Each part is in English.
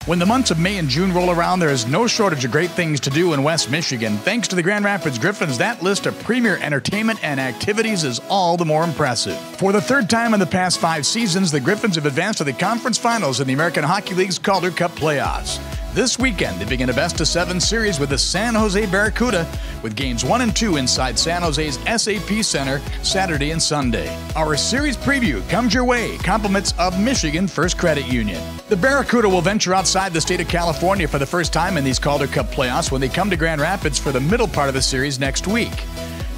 When the months of May and June roll around, there is no shortage of great things to do in West Michigan. Thanks to the Grand Rapids Griffins, that list of premier entertainment and activities is all the more impressive. For the third time in the past 5 seasons, the Griffins have advanced to the conference finals in the American Hockey League's Calder Cup playoffs. This weekend, they begin a best-of-7 series with the San Jose Barracuda, with games 1 and 2 inside San Jose's SAP Center Saturday and Sunday. Our series preview comes your way, compliments of Michigan First Credit Union. The Barracuda will venture outside the state of California for the first time in these Calder Cup playoffs when they come to Grand Rapids for the middle part of the series next week.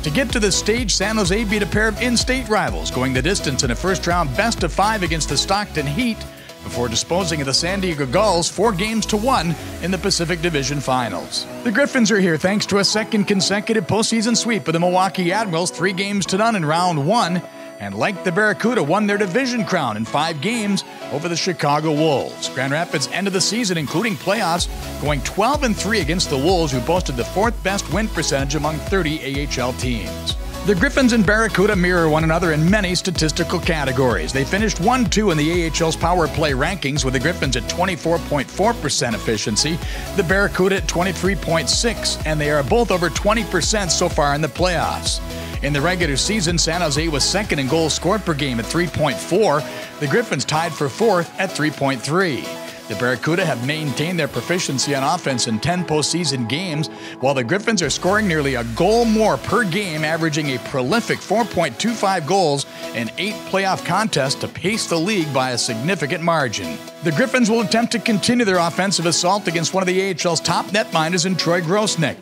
To get to this stage, San Jose beat a pair of in-state rivals, going the distance in a first-round best-of-5 against the Stockton Heat, before disposing of the San Diego Gulls 4-1 in the Pacific Division Finals. The Griffins are here thanks to a second consecutive postseason sweep of the Milwaukee Admirals 3-0 in round 1, and like the Barracuda, won their division crown in 5 games over the Chicago Wolves. Grand Rapids ended the season, including playoffs, going 12-3 against the Wolves, who boasted the 4th best win percentage among 30 AHL teams. The Griffins and Barracuda mirror one another in many statistical categories. They finished 1-2 in the AHL's power play rankings, with the Griffins at 24.4% efficiency, the Barracuda at 23.6%, and they are both over 20% so far in the playoffs. In the regular season, San Jose was second in goals scored per game at 3.4. The Griffins tied for 4th at 3.3. The Barracuda have maintained their proficiency on offense in 10 postseason games, while the Griffins are scoring nearly a goal more per game, averaging a prolific 4.25 goals in 8 playoff contests to pace the league by a significant margin. The Griffins will attempt to continue their offensive assault against one of the AHL's top netminders in Troy Grosnick.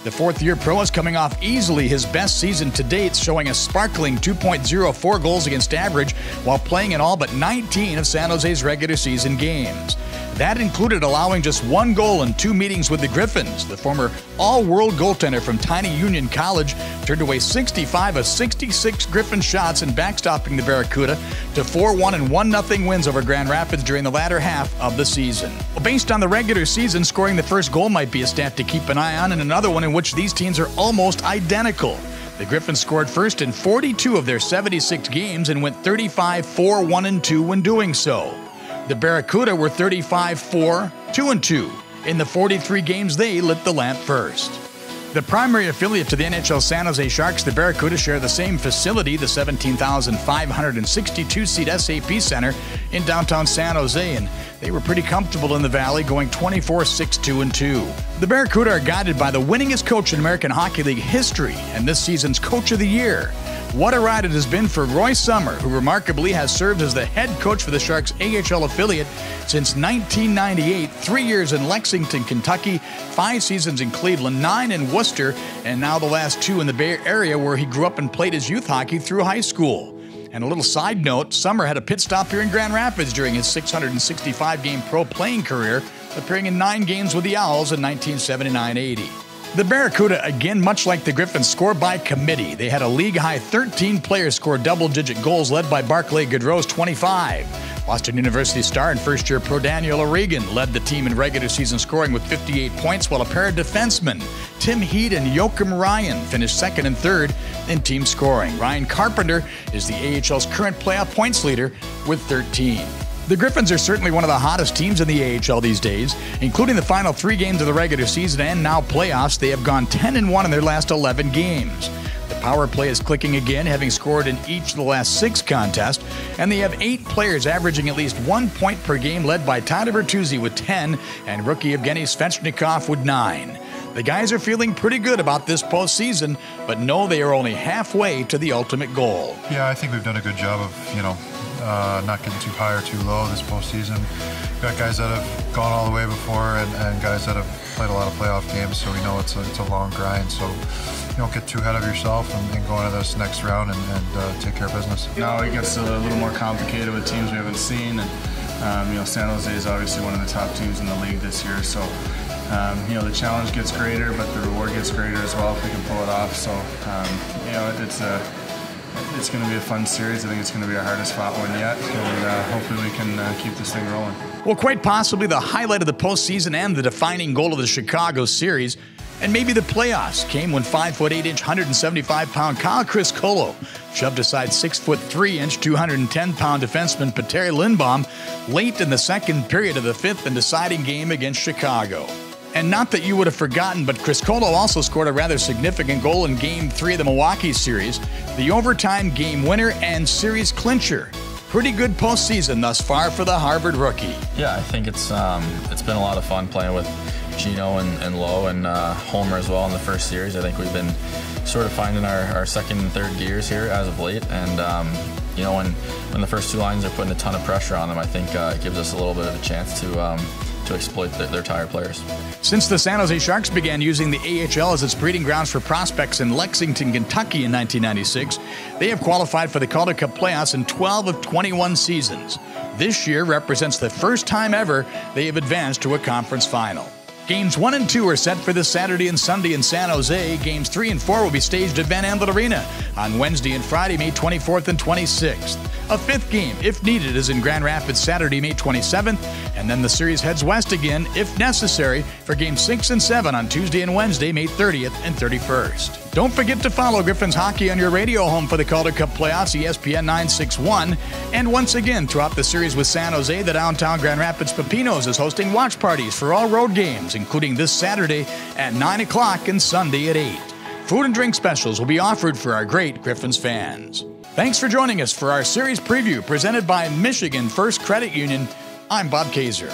The 4th-year pro is coming off easily his best season to date, showing a sparkling 2.04 goals against average while playing in all but 19 of San Jose's regular season games. That included allowing just 1 goal in 2 meetings with the Griffins. The former all-world goaltender from Tiny Union College turned away 65 of 66 Griffin shots and backstopping the Barracuda to 4-1 and 1-0 wins over Grand Rapids during the latter half of the season. Well, based on the regular season, scoring the first goal might be a stat to keep an eye on, and another one in which these teams are almost identical. The Griffins scored first in 42 of their 76 games and went 35-4-1-2 when doing so. The Barracuda were 35-4-2-2. In the 43 games, they lit the lamp first. The primary affiliate to the NHL San Jose Sharks, the Barracuda, share the same facility, the 17,562-seat SAP Center in downtown San Jose, and they were pretty comfortable in the Valley, going 24-6-2-2. The Barracuda are guided by the winningest coach in American Hockey League history and this season's Coach of the Year. What a ride it has been for Roy Sommer, who remarkably has served as the head coach for the Sharks' AHL affiliate since 1998, 3 years in Lexington, Kentucky, 5 seasons in Cleveland, 9 in Worcester, and now the last 2 in the Bay Area, where he grew up and played his youth hockey through high school. And a little side note, Sommer had a pit stop here in Grand Rapids during his 665-game pro playing career, appearing in 9 games with the Owls in 1979-80. The Barracuda, again, much like the Griffins, score by committee. They had a league-high 13 players score double-digit goals, led by Barclay Goodrow's 25. Boston University star and first-year pro Daniel O'Regan led the team in regular season scoring with 58 points, while a pair of defensemen, Tim Heed and Joachim Ryan, finished second and third in team scoring. Ryan Carpenter is the AHL's current playoff points leader with 13. The Griffins are certainly one of the hottest teams in the AHL these days. Including the final 3 games of the regular season and now playoffs, they have gone 10-1 in their last 11 games. The power play is clicking again, having scored in each of the last 6 contests, and they have 8 players averaging at least 1 point per game, led by Tyler Bertuzzi with 10 and rookie Evgeny Svechnikov with 9. The guys are feeling pretty good about this postseason, but know they are only halfway to the ultimate goal. Yeah, I think we've done a good job of, not getting too high or too low this postseason. We've got guys that have gone all the way before and guys that have played a lot of playoff games, so we know it's a long grind. So don't get too ahead of yourself and go into this next round and take care of business. Now it gets a little more complicated with teams we haven't seen, and San Jose is obviously one of the top teams in the league this year, so the challenge gets greater, but the reward gets greater as well if we can pull it off. So it's going to be a fun series. I think it's going to be our hardest fought one yet, and hopefully we can keep this thing rolling. Well, quite possibly the highlight of the postseason and the defining goal of the Chicago series And maybe the playoffs came when 5'8" 175-pound Kyle Criscolo shoved aside 6'3" 210-pound defenseman Peter Lindbaum late in the second period of the fifth and deciding game against Chicago. And not that you would have forgotten, but Criscolo also scored a rather significant goal in Game 3 of the Milwaukee series, the overtime game winner and series clincher. Pretty good postseason thus far for the Harvard rookie. Yeah, I think it's been a lot of fun playing with Gino and Lowe and Homer as well in the first series. I think we've been sort of finding our second and third gears here as of late, and you know, when the first two lines are putting a ton of pressure on them, I think it gives us a little bit of a chance to exploit their tired players. Since the San Jose Sharks began using the AHL as its breeding grounds for prospects in Lexington, Kentucky in 1996, they have qualified for the Calder Cup playoffs in 12 of 21 seasons. This year represents the first time ever they have advanced to a conference final. Games 1 and 2 are set for this Saturday and Sunday in San Jose. Games 3 and 4 will be staged at Van Andel Arena on Wednesday and Friday, May 24th and 26th. A fifth game, if needed, is in Grand Rapids Saturday, May 27th, and then the series heads west again, if necessary, for Games 6 and 7 on Tuesday and Wednesday, May 30th and 31st. Don't forget to follow Griffins Hockey on your radio home for the Calder Cup playoffs, ESPN 961. And once again, throughout the series with San Jose, the downtown Grand Rapids Pepinos is hosting watch parties for all road games, including this Saturday at 9 o'clock and Sunday at 8. Food and drink specials will be offered for our great Griffins fans. Thanks for joining us for our series preview presented by Michigan First Credit Union. I'm Bob Kaiser.